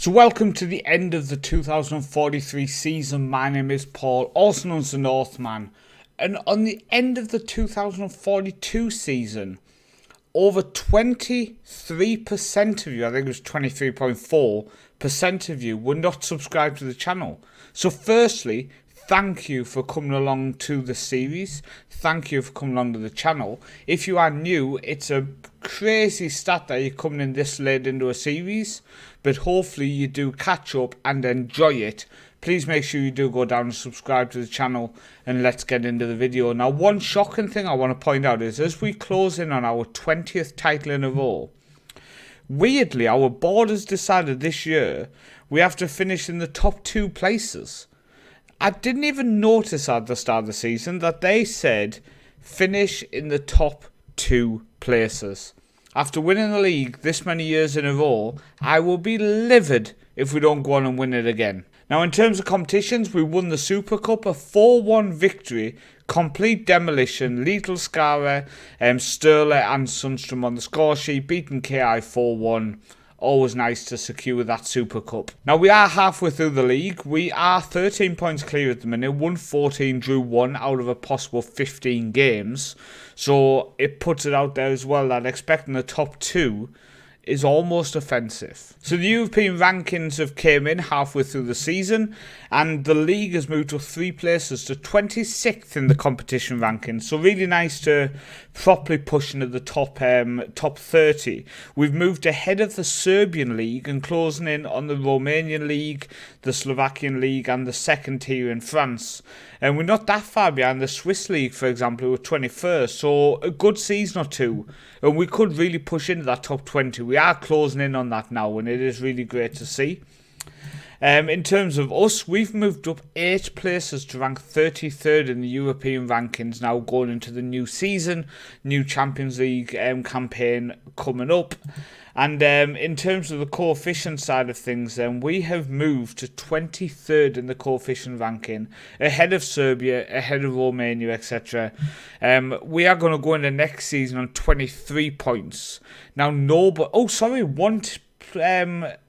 So welcome to the end of the 2043 season. My name is Paul, also known as the Northman. And on the end of the 2042 season, over 23% of you, I think it was 23.4% of you, were not subscribed to the channel. So firstly, thank you for coming along to the series. Thank you for coming along to the channel. If you are new, it's a crazy stat that you're coming in this late into a series, but hopefully you do catch up and enjoy it. Please make sure you do go down and subscribe to the channel, and let's get into the video. Now, one shocking thing I want to point out is as we close in on our 20th title in a row, weirdly, our board has decided this year we have to finish in the top 2 places. I didn't even notice at the start of the season that they said finish in the top 2 places. After winning the league this many years in a row, I will be livid if we don't go on and win it again. Now, in terms of competitions, we won the Super Cup, a 4-1 victory, complete demolition, Lethal Scara, Sturla and Sundstrom on the score sheet, beating KI 4-1. Always nice to secure that Super Cup. Now, we are halfway through the league. We are 13 points clear at the minute. Won 14, drew 1 out of a possible 15 games. So it puts it out there as well that expecting the top 2 is almost offensive. So the European rankings have came in halfway through the season, and the league has moved up 3 places to 26th in the competition rankings. So really nice to properly push into the top 30. We've moved ahead of the Serbian league and closing in on the Romanian league, the Slovakian league, and the second tier in France. And we're not that far behind the Swiss league, for example, who are 21st. So a good season or two, and we could really push into that top 20. We are closing in on that now, and it is really great to see. In terms of us, we've moved up 8 places to rank 33rd in the European rankings now going into the new season, new Champions League campaign coming up. And in terms of the coefficient side of things, we have moved to 23rd in the coefficient ranking, ahead of Serbia, ahead of Romania, etc. We are going to go into next season on 23 points. Now, one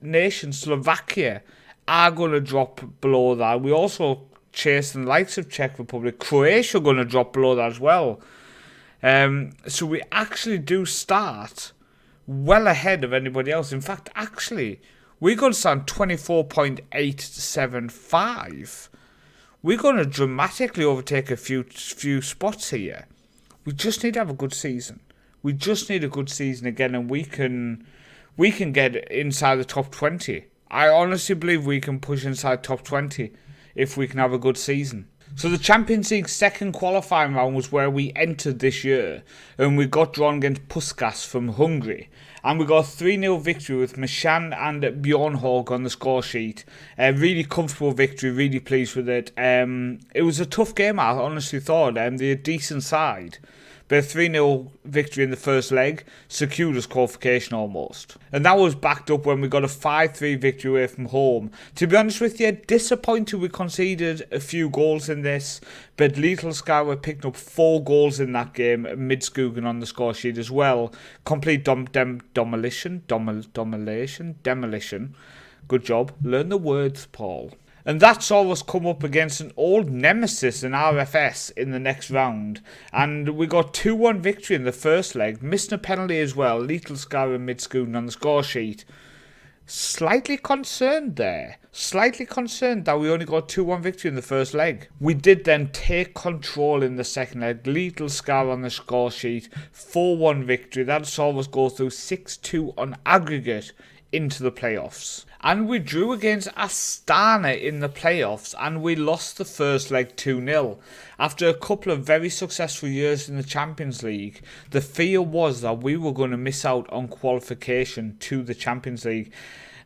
nation, Slovakia, are going to drop below that. We also chasing the likes of Czech Republic. Croatia are going to drop below that as well. So we actually do start well ahead of anybody else. In fact, actually, we're going to stand 24.875. We're going to dramatically overtake a few spots here. We just need to have a good season. We just need a good season again, and we can get inside the top 20. I honestly believe we can push inside top 20 if we can have a good season. So the Champions League second qualifying round was where we entered this year, and we got drawn against Puskás from Hungary. And we got a 3-0 victory with Mishan and Bjornhog on the score sheet. A really comfortable victory, really pleased with it. It was a tough game, I honestly thought. They're a decent side. But a 3-0 victory in the first leg secured us qualification almost. And that was backed up when we got a 5-3 victory away from home. To be honest with you, disappointed we conceded a few goals in this, but Lethal Scara picked up 4 goals in that game, Midskogen on the score sheet as well. Complete demolition. Good job. Learn the words, Paul. And that saw us come up against an old nemesis in RFS in the next round. And we got 2-1 victory in the first leg. Missed a penalty as well. Lethal Scara and Midskogen on the score sheet. Slightly concerned there. Slightly concerned that we only got 2-1 victory in the first leg. We did then take control in the second leg. Lethal Scara on the score sheet. 4-1 victory. That saw us go through 6-2 on aggregate into the playoffs. And we drew against Astana in the playoffs, and we lost the first leg 2-0. After a couple of very successful years in the Champions League, the fear was that we were going to miss out on qualification to the Champions League.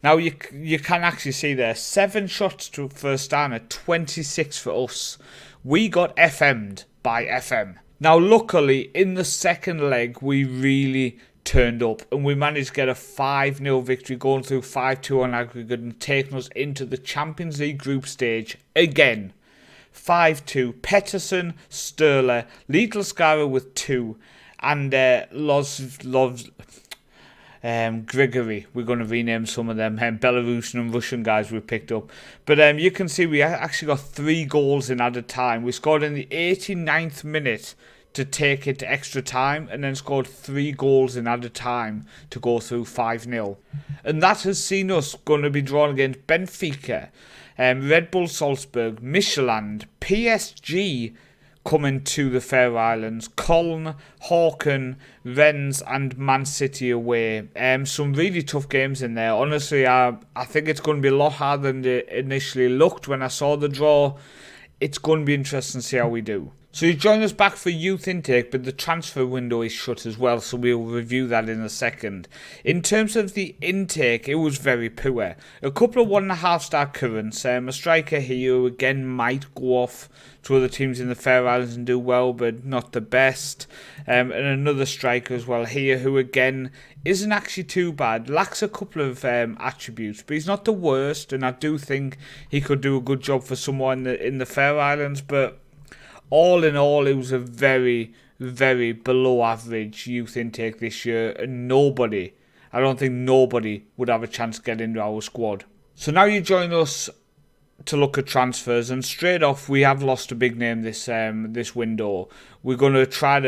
Now, you can actually see there, 7 shots for Astana, 26 for us. We got FM'd by FM. Now, luckily, in the second leg, we really turned up, and we managed to get a 5-0 victory, going through 5-2 on aggregate and taking us into the Champions League group stage again. 5-2, Pettersson, Sturla, Lethal Scara with 2, and Grigory. We're going to rename some of them Belarusian and Russian guys we picked up. But you can see we actually got 3 goals in added time. We scored in the 89th minute to take it to extra time, and then scored 3 goals in added time to go through 5-0. And that has seen us going to be drawn against Benfica, Red Bull Salzburg, Michelin, PSG coming to the Faroe Islands, Köln, Håken, Rennes and Man City away. Some really tough games in there. Honestly, I think it's going to be a lot harder than it initially looked when I saw the draw. It's going to be interesting to see how we do. So you join us back for youth intake, but the transfer window is shut as well, so we'll review that in a second. In terms of the intake, it was very poor. A couple of 1.5-star currents. A striker here who again might go off to other teams in the Faroe Islands and do well, but not the best. And another striker as well here who again isn't actually too bad. Lacks a couple of attributes, but he's not the worst, and I do think he could do a good job for someone in the Faroe Islands, but all in all, it was a very, very below average youth intake this year, and I don't think nobody would have a chance to get into our squad. So now you join us to look at transfers, and straight off we have lost a big name this window. We're going to try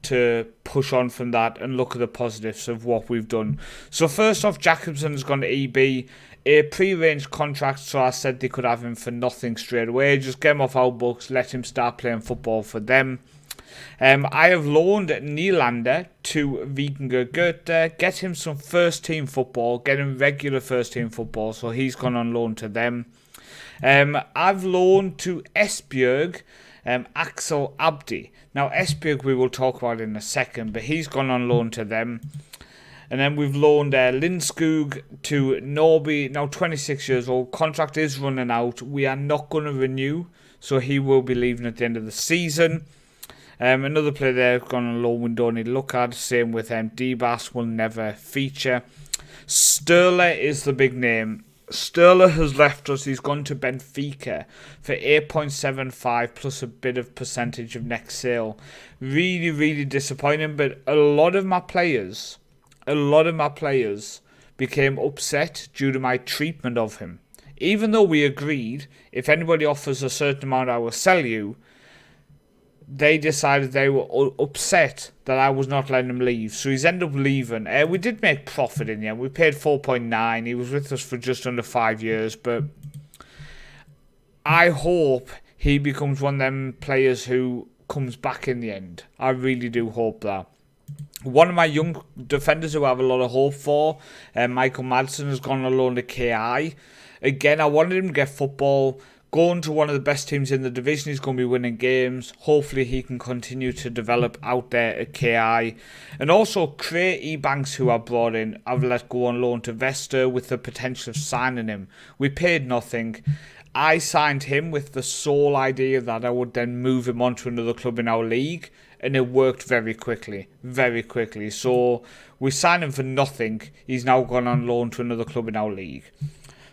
to push on from that and look at the positives of what we've done. So first off, Jacobson has gone to EB. A pre-arranged contract, so I said they could have him for nothing straight away. Just get him off our books, let him start playing football for them. I have loaned Nylander to Vikingur Goethe, get him some first team football, get him regular first team football, so he's gone on loan to them. I've loaned to Esbjerg Axel Abdi. Now Esbjerg we will talk about in a second, but he's gone on loan to them. And then we've loaned Lindskog to Norby, now 26 years old. Contract is running out. We are not going to renew, so he will be leaving at the end of the season. Another player there gone on loan we don't need to look at. Same with Debas, will never feature. Sturla is the big name. Sturla has left us. He's gone to Benfica for 8.75 plus a bit of percentage of next sale. Really, really disappointing, but a lot of my players became upset due to my treatment of him. Even though we agreed, if anybody offers a certain amount, I will sell you, they decided they were upset that I was not letting him leave. So he's ended up leaving. We did make profit in the end. We paid 4.9. He was with us for just under 5 years, but I hope he becomes one of them players who comes back in the end. I really do hope that. One of my young defenders who I have a lot of hope for, Michael Madsen, has gone on loan to KI. Again, I wanted him to get football, going to one of the best teams in the division. He's going to be winning games. Hopefully he can continue to develop out there at KI. And also Craig Ebanks, who I brought in, I've let go on loan to Vesta with the potential of signing him. We paid nothing. I signed him with the sole idea that I would then move him on to another club in our league. And it worked very quickly. So we signed him for nothing. He's now gone on loan to another club in our league.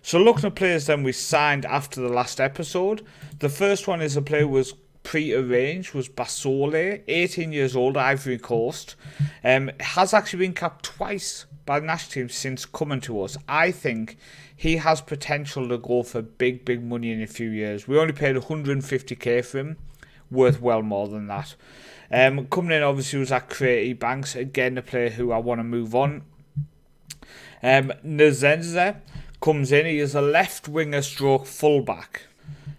So looking at players then we signed after the last episode. The first one is a player who was pre-arranged, was Basole, 18 years old, Ivory Coast. Has actually been capped twice by the national team since coming to us. I think he has potential to go for big money in a few years. We only paid 150k for him. Worth well more than that. Coming in obviously was that Craig Banks, again a player who I want to move on. Nzenze comes in. He is a left winger stroke fullback.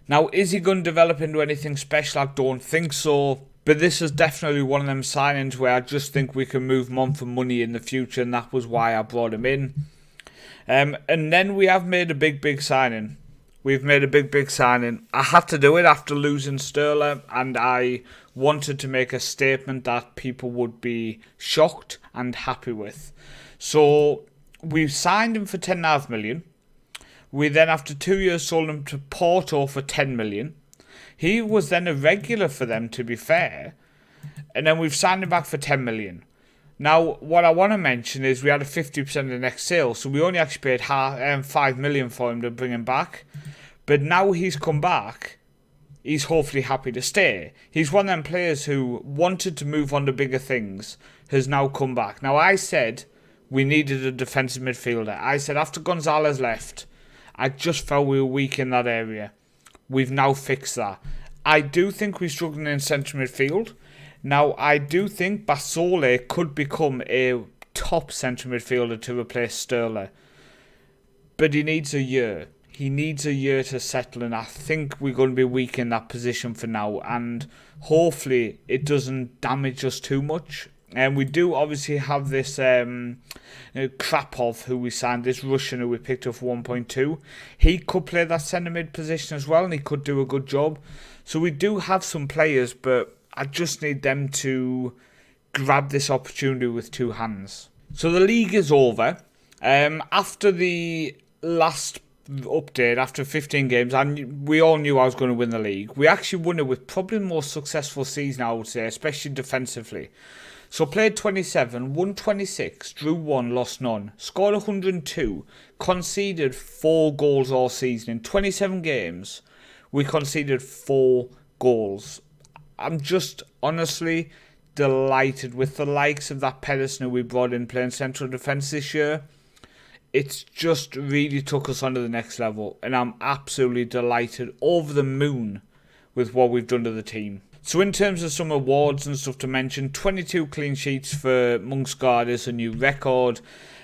Now, is he going to develop into anything special? I don't think so. But this is definitely one of them signings where I just think we can move him on for money in the future, and that was why I brought him in. And then we have made a big signing. We've made a big signing. I had to do it after losing Sturla, and I wanted to make a statement that people would be shocked and happy with. So we signed him for 10.5 million. We then, after 2 years, sold him to Porto for 10 million. He was then a regular for them, to be fair. And then we've signed him back for 10 million. Now, what I want to mention is we had a 50% of the next sale, so we only actually paid 5 million for him to bring him back. But now he's come back, he's hopefully happy to stay. He's one of them players who wanted to move on to bigger things, has now come back. Now, I said We needed a defensive midfielder. I said after Gonzalez left, I just felt we were weak in that area. We've now fixed that. I do think we're struggling in central midfield. Now, I do think Basole could become a top central midfielder to replace Sterling. But he needs a year. He needs a year to settle, and I think we're going to be weak in that position for now. And hopefully it doesn't damage us too much. And we do obviously have this Krapov, who we signed, this Russian who we picked up for 1.2. He could play that centre mid position as well, and he could do a good job. So we do have some players, but I just need them to grab this opportunity with two hands. So the league is over. After the last update, after 15 games, we all knew I was going to win the league. We actually won it with probably the most successful season, I would say, especially defensively. So played 27, won 26, drew 1, lost none, scored 102, conceded 4 goals all season. In 27 games, we conceded 4 goals. I'm just honestly delighted with the likes of that Pedersen who we brought in playing central defence this year. It's just really took us on to the next level, and I'm absolutely delighted, over the moon with what we've done to the team. So in terms of some awards and stuff to mention, 22 clean sheets for Munksgaard is a new record.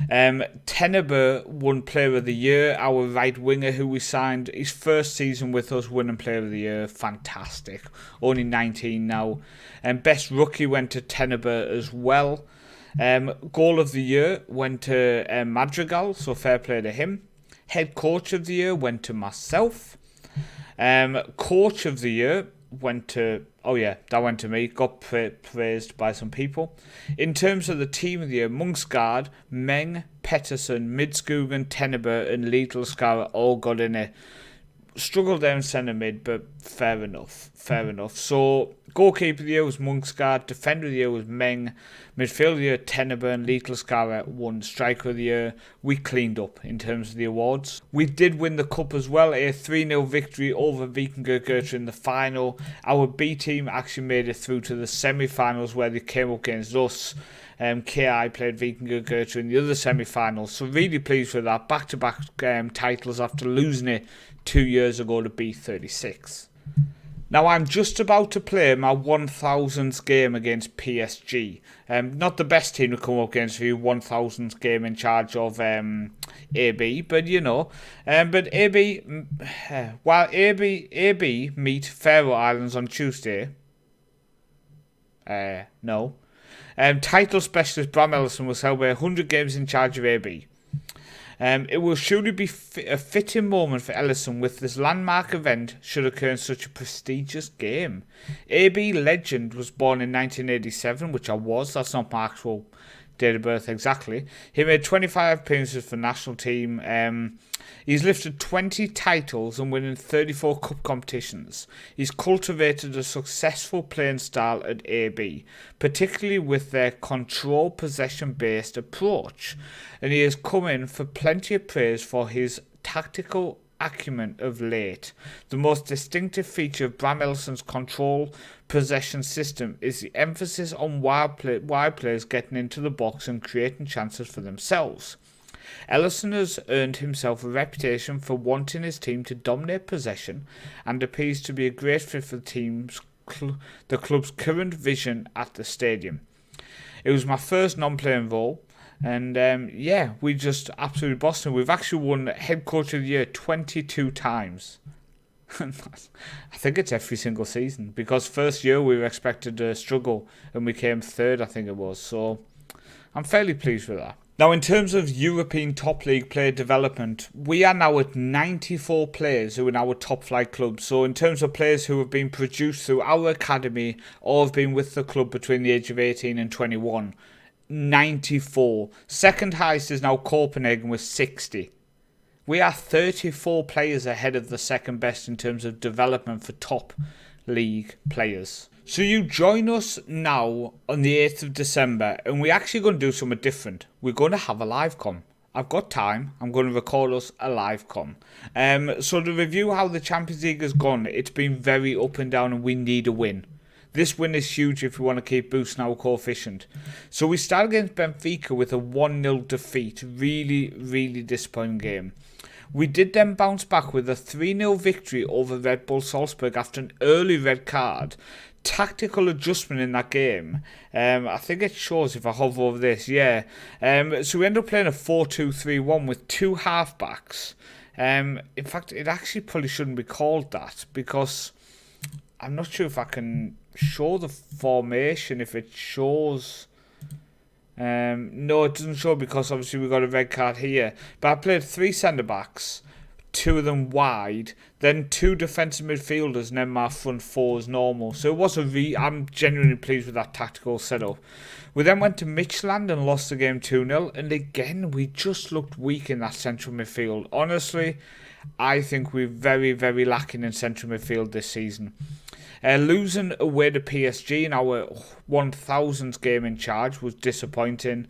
Tenneber won Player of the Year, our right winger who we signed. His first season with us, winning Player of the Year, fantastic. Only 19 now. And Best Rookie went to Tenneber as well. Goal of the Year went to Madrigal, so fair play to him. Head Coach of the Year went to myself. Coach of the Year went to... Oh yeah, that went to me. Got praised by some people. In terms of the team of the year, Munksgaard, Meng, Pettersson, Midskogen, Tenneber and Lidl all got in it. Struggled down centre mid, but fair enough. Fair enough. So, goalkeeper of the year was Munksgaard, defender of the year was Meng, midfielder of the year Tenneber and Lidl won striker of the year. We cleaned up in terms of the awards. We did win the cup as well, a 3-0 victory over Vikingur in the final. Our B team actually made it through to the semi-finals where they came up against us. KI played Vikingur in the other semi-finals, so really pleased with that. Back-to-back titles after losing it 2 years ago to B36. Now I'm just about to play my 1000th game against PSG. Not the best team to come up against for your 1000th game in charge of AB, but you know. But while AB meet Faroe Islands on Tuesday, no. Title specialist Bram Ellison will celebrate 100 games in charge of AB. It will surely be a fitting moment for Ellison with this landmark event should occur in such a prestigious game. AB legend was born in 1987, which I was. That's not my actual date of birth exactly. He made 25 appearances for the national team. He's lifted 20 titles and winning 34 cup competitions. He's cultivated a successful playing style at AB, particularly with their control possession-based approach. And he has come in for plenty of praise for his tactical acumen of late. The most distinctive feature of Bram Ellison's control possession system is the emphasis on wide players getting into the box and creating chances for themselves. Ellison has earned himself a reputation for wanting his team to dominate possession and appears to be a great fit for the club's current vision at the stadium. It was my first non-playing role, and we just absolutely bossed him. We've actually won Head Coach of the Year 22 times. I think it's every single season, because first year we were expected to struggle and we came third, I think it was. So I'm fairly pleased with that. Now, in terms of European top league player development, we are now at 94 players who are in our top flight club. So in terms of players who have been produced through our academy or have been with the club between the age of 18 and 21, 94. Second highest is now Copenhagen with 60. We are 34 players ahead of the second best in terms of development for top league players. So you join us now on the 8th of December, and we're actually going to do something different. We're going to have a live com. I've got time. I'm going to record us a live com. So to review how the Champions League has gone, it's been very up and down and we need a win. This win is huge if we want to keep boosting our coefficient. So we start against Benfica with a 1-0 defeat. Really, really disappointing game. We did then bounce back with a 3-0 victory over Red Bull Salzburg after an early red card. Tactical adjustment in that game. I think it shows if I hover over this. Yeah. So we end up playing a 4-2-3-1 with two halfbacks. In fact, it actually probably shouldn't be called that because I'm not sure if I can show the formation. If it shows... no, it doesn't show because obviously we got a red card here. But I played 3 centre-backs, 2 of them wide, then 2 defensive midfielders, and then my front 4 as normal. So it was I'm genuinely pleased with that tactical setup. We then went to Midtjylland and lost the game 2-0, and again, we just looked weak in that central midfield. Honestly, I think we're very, very lacking in central midfield this season. Losing away to PSG in our 1000th game in charge was disappointing.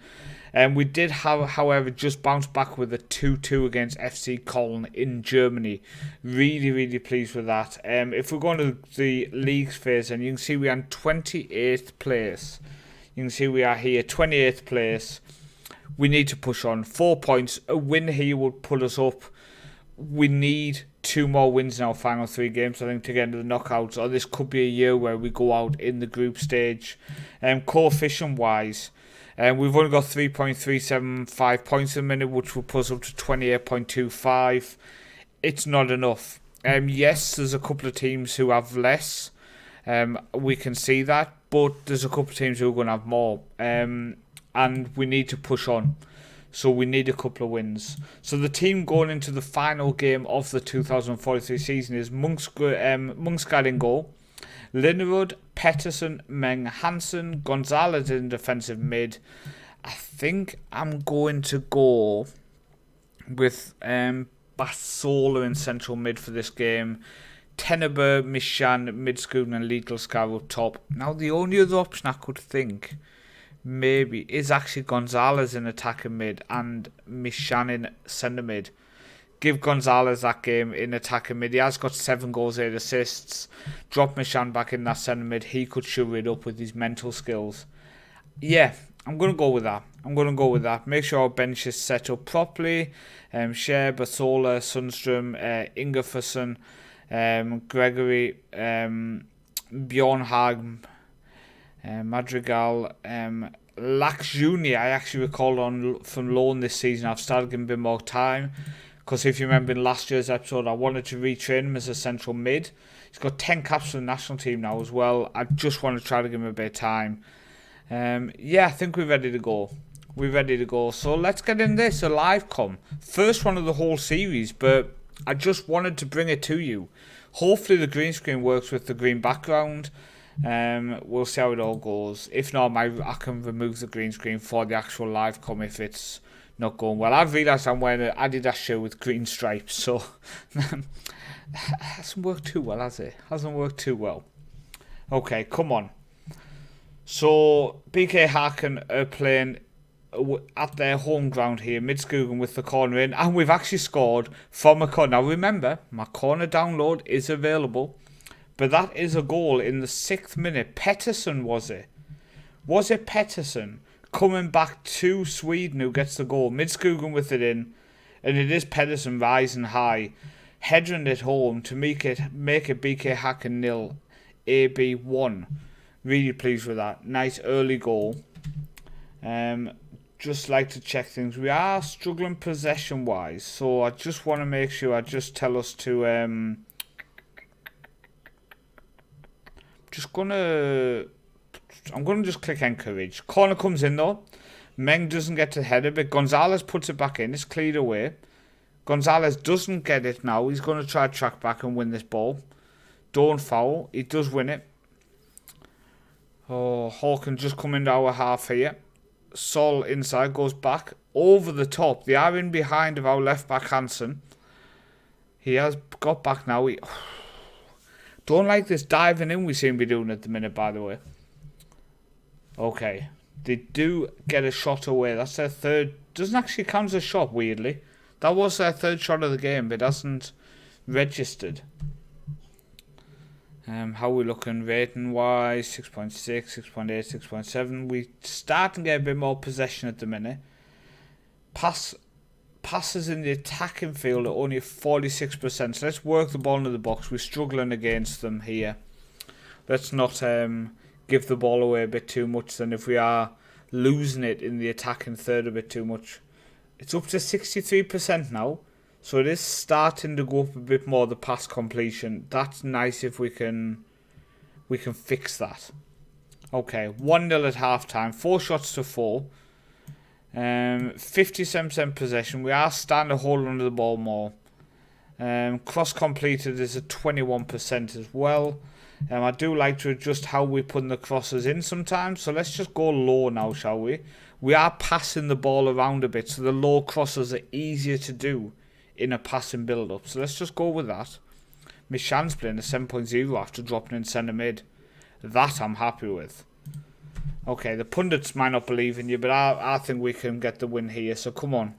We did, however, just bounce back with a 2-2 against FC Köln in Germany. Really, really pleased with that. If we're going to the leagues phase, and you can see we are in 28th place. You can see we are here, 28th place. We need to push on. 4 points. A win here would put us up. We need 2 more wins in our final 3 games, I think, to get into the knockouts. Or this could be a year where we go out in the group stage. Coefficient-wise, we've only got 3.375 points at the minute, which will put us up to 28.25. It's not enough. Yes, there's a couple of teams who have less. We can see that. But there's a couple of teams who are going to have more. And we need to push on. So we need a couple of wins. So the team going into the final game of the 2043 season is Munksgaard in goal, Linnerud, Pettersson, Meng, Hansen, Gonzalez in defensive mid. I think I'm going to go with Basola in central mid for this game. Tenneber, Mishan, Midskuden and Lidlskar up top. Now the only other option I could think maybe is actually Gonzalez in attacking mid and Mishan in centre mid. Give Gonzalez that game in attacking mid. He has got 7 goals, 8 assists. Drop Mishan back in that centre mid. He could shove it up with his mental skills. Yeah, I'm going to go with that. Make sure our bench is set up properly. Cher, Basola, Sundström, Ingerfersen, Gregory, Bjorn Hag, Madrigal, Lax Jr. I actually recalled on from loan this season. I've started giving him a bit more time because if you remember in last year's episode, I wanted to retrain him as a central mid. He's got 10 caps for the national team now as well. I just want to try to give him a bit of time. Yeah, I think we're ready to go. So let's get in this, a live com. First one of the whole series, but I just wanted to bring it to you. Hopefully the green screen works with the green background. We'll see how it all goes. If not, I can remove the green screen for the actual live com if it's not going well. I've realised I'm wearing an Adidas shirt with green stripes, so hasn't worked too well, has it? Hasn't worked too well. Okay, come on. So BK Häcken are playing at their home ground here, Midskogen with the corner in, and we've actually scored from a corner. Now remember, my corner download is available, but that is a goal in the 6th minute. Pettersson, was it? Was it Pettersson coming back to Sweden who gets the goal? Midskogen with it in, and it is Pettersson rising high, heading it home to make it BK Häcken 0, AB 1. Really pleased with that. Nice early goal. Just like to check things. We are struggling possession wise, so I just want to make sure I just tell us to I'm gonna just click encourage. Corner comes in though. Meng doesn't get to the header, but Gonzalez puts it back in. It's cleared away. Gonzalez doesn't get it now. He's going to try to track back and win this ball. Don't foul. He does win it. Oh, Hawken just come into our half here. Sol inside, goes back over the top. They are in behind of our left back Hansen. He has got back now. Don't like this diving in we seem to be doing at the minute, by the way. Okay. They do get a shot away. That's their third. Doesn't actually count as a shot, weirdly. That was their third shot of the game, but it hasn't registered. How are we looking rating wise? 6.6, 6.8, 6.7. We start to get a bit more possession at the minute. Passes in the attacking field are only 46%. So let's work the ball into the box. We're struggling against them here. Let's not give the ball away a bit too much. Then if we are losing it in the attacking third a bit too much. It's up to 63% now. So it is starting to go up a bit more, the pass completion. That's nice if we can fix that. Okay, 1-0 at half time. 4 shots to 4. 57% possession. We are starting to hold onto the ball more. Cross completed is at 21% as well. I do like to adjust how we put the crosses in sometimes. So let's just go low now, shall we? We are passing the ball around a bit, so the low crosses are easier to do in a passing build-up. So let's just go with that. Mishan's playing a 7.0 after dropping in centre mid. That I'm happy with. Okay, the pundits might not believe in you, but I think we can get the win here. So come on.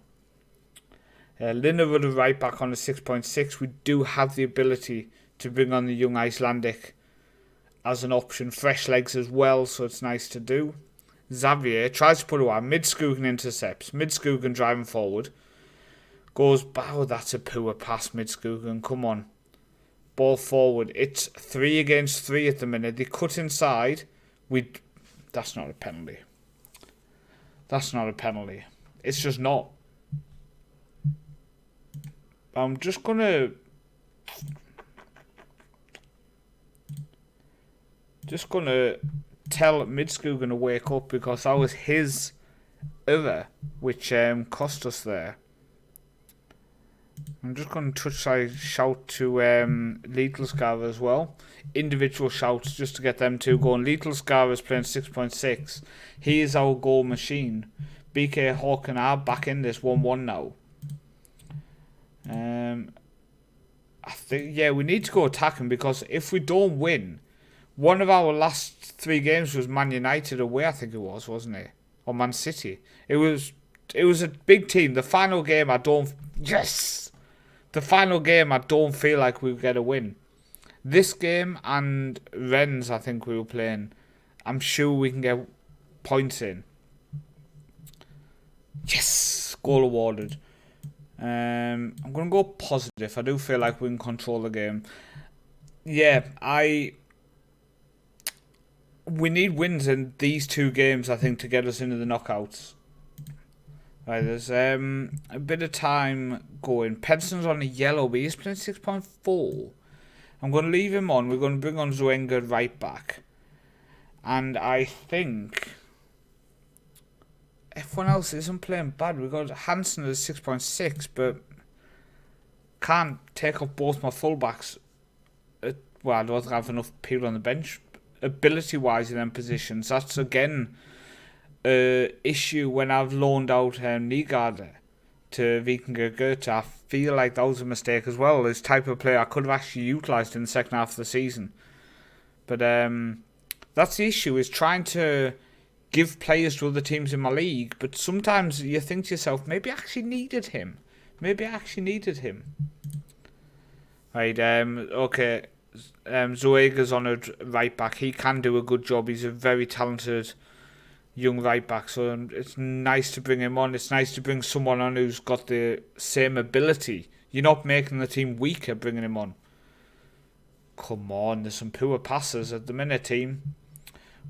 Linnerud right back on a 6.6. We do have the ability to bring on the young Icelandic as an option. Fresh legs as well, so it's nice to do. Xavier tries to put it away. Midskogen intercepts. Midskogen driving forward. Goes, oh, that's a poor pass, Midskogen. Come on. Ball forward. It's 3 against 3 at the minute. They cut inside. That's not a penalty. That's not a penalty. It's just not. I'm just going to... tell Midskogen to wake up, because that was his error which cost us there. I'm just going to shout to Littlescar as well. Individual shouts just to get them two going. Littlescar is playing 6.6. He is our goal machine. BK Hawk and I back in this 1-1 now. I think, yeah, we need to go attacking, because if we don't win, one of our last 3 games was Man United away, I think it was, wasn't it? Or Man City. It was a big team. The final game, The final game, I don't feel like we'll get a win. This game and Rennes, I think we were playing, I'm sure we can get points in. Yes! Goal awarded. I'm going to go positive. I do feel like we can control the game. Yeah, we need wins in these 2 games, I think, to get us into the knockouts. Right, there's a bit of time going. Penson's on a yellow, but he's playing 6.4. I'm going to leave him on. We're going to bring on Zoenga right back. And I think everyone else isn't playing bad. We've got Hansen at 6.6, but can't take off both my fullbacks. Well, I don't have enough people on the bench. Ability-wise in them positions. That's, again, issue when I've loaned out Nygaard to Vikingur Goethe. I feel like that was a mistake as well. This type of player I could have actually utilised in the second half of the season. But that's the issue, is trying to give players to other teams in my league. But sometimes you think to yourself, maybe I actually needed him. Right, okay. Zoega's on a right back. He can do a good job. He's a very talented young right back, so it's nice to bring him on. It's nice to bring someone on who's got the same ability. You're not making the team weaker bringing him on. Come on, there's some poor passes at the minute, team.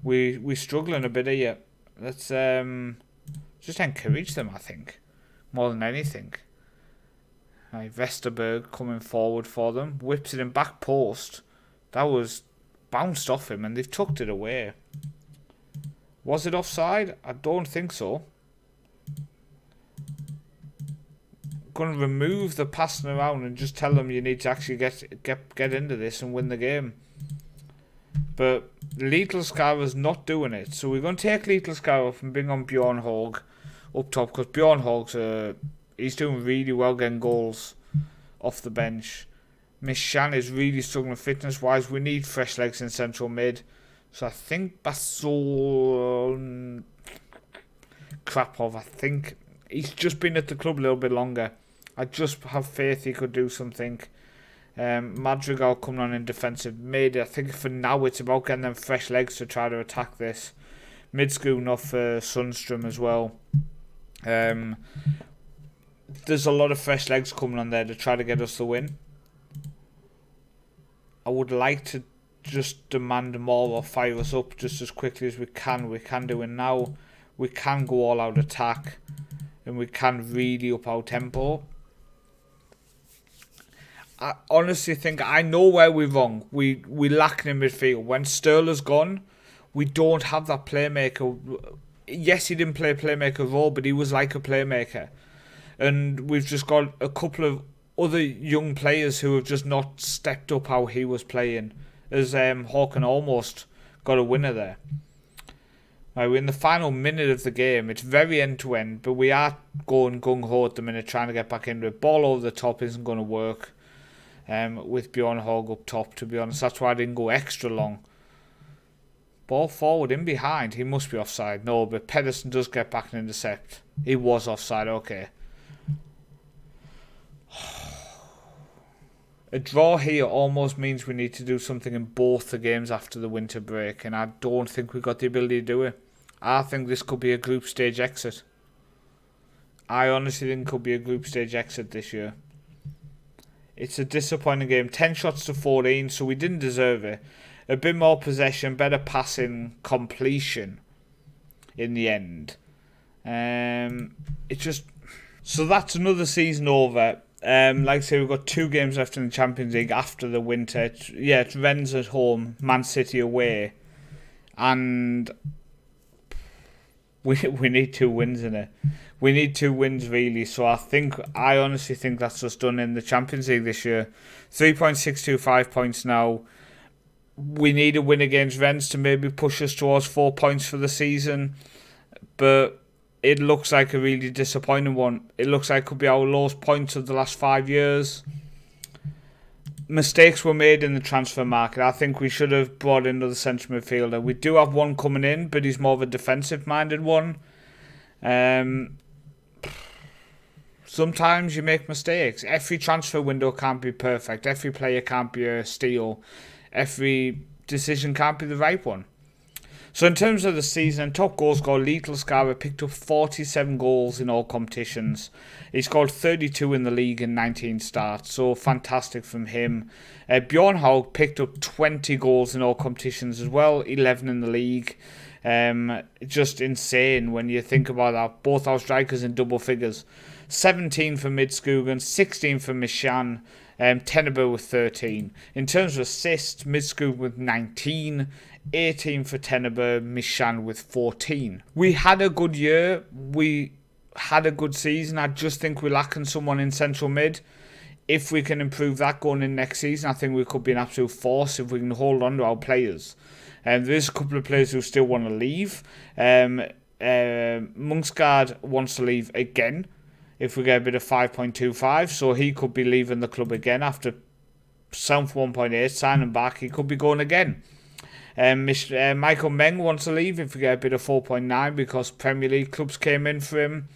We're struggling a bit here. Let's just encourage them, I think, more than anything. Right, Vesterberg coming forward for them. Whips it in back post. That was bounced off him and they've tucked it away. Was it offside? I don't think so. Going to remove the passing around and just tell them you need to actually get into this and win the game. But Littlescar is not doing it. So we're going to take Littlescar off and bring on Bjorn Hogg up top, because Bjorn Hogg's he's doing really well getting goals off the bench. Miss Shan is really struggling fitness wise. We need fresh legs in central mid. So I think Basol Krapov, I think he's just been at the club a little bit longer. I just have faith he could do something. Madrigal coming on in defensive mid. I think for now it's about getting them fresh legs to try to attack this. Mid-school off for Sundstrom as well. There's a lot of fresh legs coming on there to try to get us the win. I would like to just demand more or fire us up just as quickly as we can. We can do it now. We can go all out attack. And we can really up our tempo. I honestly think I know where we're wrong. We lack in midfield. When Sterler's gone, we don't have that playmaker. Yes, he didn't play a playmaker role, but he was like a playmaker. And we've just got a couple of other young players who have just not stepped up how he was playing. As Hawken almost got a winner there. Right, we're in the final minute of the game. It's very end-to-end, but we are going gung-ho at the minute, trying to get back into it. Ball over the top isn't going to work with Bjorn Hogg up top, to be honest. That's why I didn't go extra long. Ball forward, in behind. He must be offside. No, but Pedersen does get back and intercept. He was offside, okay. A draw here almost means we need to do something in both the games after the winter break, and I don't think we've got the ability to do it. I think this could be a group stage exit. I honestly think it could be a group stage exit this year. It's a disappointing game. 10 shots to 14, so we didn't deserve it. A bit more possession, better passing, completion in the end. It just... So that's another season over. Like I say, we've got 2 games left in the Champions League after the winter. It's Rennes at home, Man City away. And we need 2 wins in it. We need 2 wins, really. So I honestly think that's us done in the Champions League this year. 3.625 points now. We need a win against Rennes to maybe push us towards 4 points for the season. But it looks like a really disappointing one. It looks like it could be our lowest points of the last 5 years. Mistakes were made in the transfer market. I think we should have brought in another central midfielder. We do have one coming in, but he's more of a defensive-minded one. Sometimes you make mistakes. Every transfer window can't be perfect. Every player can't be a steal. Every decision can't be the right one. So in terms of the season, top goal scorer, Lethal Scarra picked up 47 goals in all competitions. He scored 32 in the league in 19 starts, so fantastic from him. Bjorn Haug picked up 20 goals in all competitions as well, 11 in the league. Just insane when you think about that. Both our strikers in double figures. 17 for Midskogen, 16 for Mishan, Tenneber with 13. In terms of assists, Midskogen with 19, 18 for Tenneber, Mishan with 14. We had a good year. We had a good season. I just think we're lacking someone in central mid. If we can improve that going in next season, I think we could be an absolute force if we can hold on to our players. There's a couple of players who still want to leave. Munksgaard wants to leave again if we get a bit of 5.25, so he could be leaving the club again after South 1.8, signing back, he could be going again. Michael Meng wants to leave if we get a bit of 4.9 because Premier League clubs came in for him.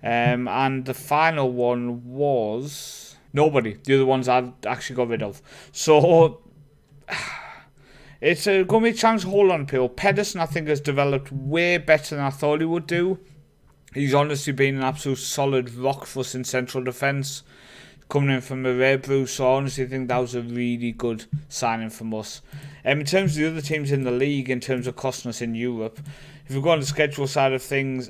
And the final one was nobody. The other ones I actually got rid of. So it's going to be a chance to hold on to people. Pedersen, I think, has developed way better than I thought he would do. He's honestly been an absolute solid rock for us in central defence. Coming in from Örebro, so I honestly think that was a really good signing from us. In terms of the other teams in the league, in terms of costing us in Europe, if we go on the schedule side of things,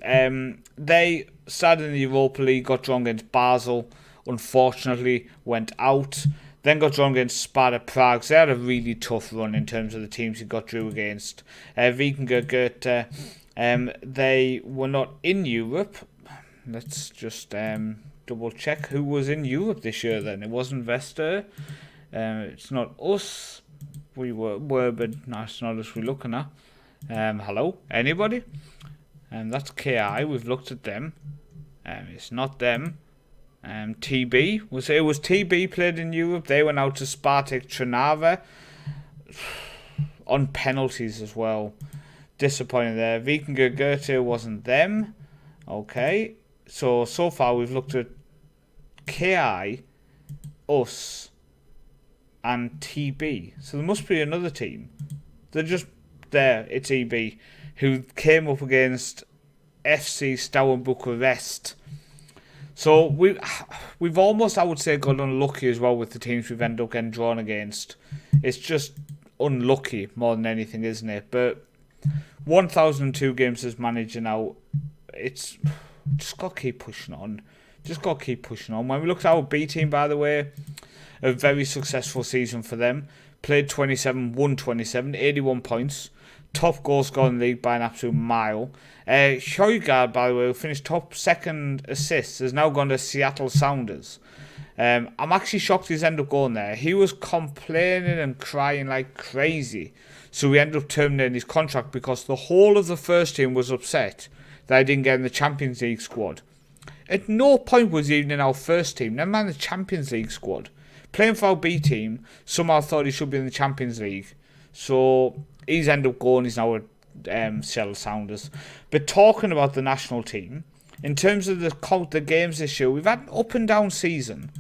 they started in the Europa League, got drawn against Basel, unfortunately went out, then got drawn against Sparta Prague. So they had a really tough run in terms of the teams he got drew against. Vikingur, they were not in Europe. Let's just double check who was in Europe this year then. It wasn't Vester. It's not us. We were, but no, it's not us we're looking at. Hello? Anybody? That's KI. We've looked at them. It's not them. TB. It was TB played in Europe. They went out to Spartak Trnava on penalties as well. Disappointing there. Vikingur Goethe wasn't them. Okay. So far we've looked at KI, us, and TB. So there must be another team. They're just there. It's EB, who came up against FC Steaua Bucharest. So we've almost, I would say, got unlucky as well with the teams we've ended up getting drawn against. It's just unlucky more than anything, isn't it? But 1,002 games as manager now. It's just got to keep pushing on. When we looked at our B team, by the way, a very successful season for them. Played 27, won 27, 81 points. Top goal scorer in the league by an absolute mile. Højgaard, by the way, who finished top second assists, has now gone to Seattle Sounders. I'm actually shocked he's ended up going there. He was complaining and crying like crazy. So we ended up terminating his contract because the whole of the first team was upset that I didn't get in the Champions League squad. At no point was he even in our first team, never mind the Champions League squad. Playing for our B team, somehow thought he should be in the Champions League. So he's ended up going, he's now at Seattle Sounders. But talking about the national team, in terms of the games this year, we've had an up and down season.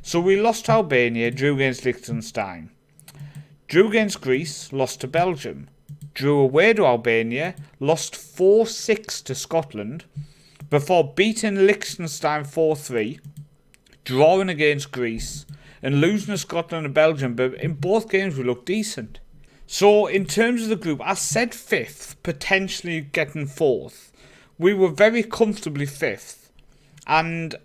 So we lost to Albania, drew against Liechtenstein. Drew against Greece, lost to Belgium. Drew away to Albania, lost 4-6 to Scotland, before beating Liechtenstein 4-3, drawing against Greece, and losing to Scotland and Belgium. But in both games we looked decent. So in terms of the group, I said 5th, potentially getting 4th. We were very comfortably 5th. And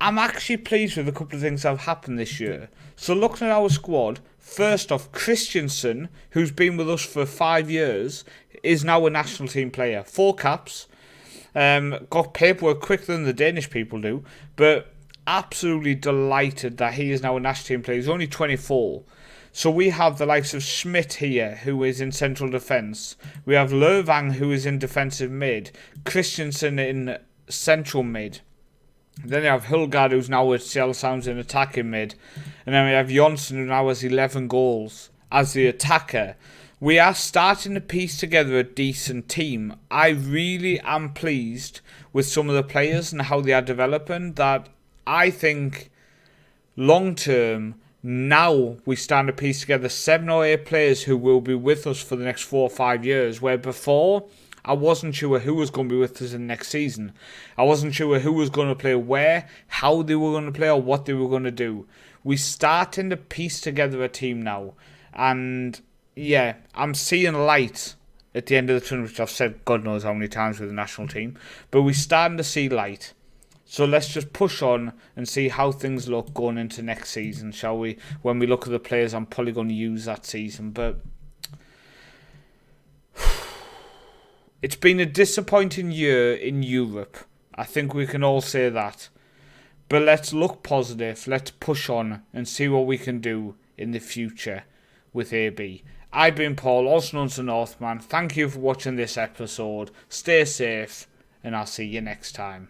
I'm actually pleased with a couple of things that have happened this year. So looking at our squad, first off, Christensen, who's been with us for 5 years, is now a national team player. 4 caps. Got paperwork quicker than the Danish people do. But absolutely delighted that he is now a national team player. He's only 24. So we have the likes of Schmidt here, who is in central defence. We have Lervang, who is in defensive mid. Christensen in central mid. Then you have Højgaard, who's now at Seattle Sounds in attacking mid. And then we have Jonsson, who now has 11 goals as the attacker. We are starting to piece together a decent team. I really am pleased with some of the players and how they are developing. That I think long term, now we stand to piece together 7 or 8 players who will be with us for the next 4 or 5 years, where before I wasn't sure who was going to be with us in the next season. I wasn't sure who was going to play where, how they were going to play, or what they were going to do. We're starting to piece together a team now, and yeah, I'm seeing light at the end of the tunnel, which I've said God knows how many times with the national team, but we're starting to see light. So let's just push on and see how things look going into next season, shall we? When we look at the players I'm probably going to use that season. But it's been a disappointing year in Europe. I think we can all say that. But let's look positive. Let's push on and see what we can do in the future with AB. I've been Paul, also known as the Northman. Thank you for watching this episode. Stay safe, and I'll see you next time.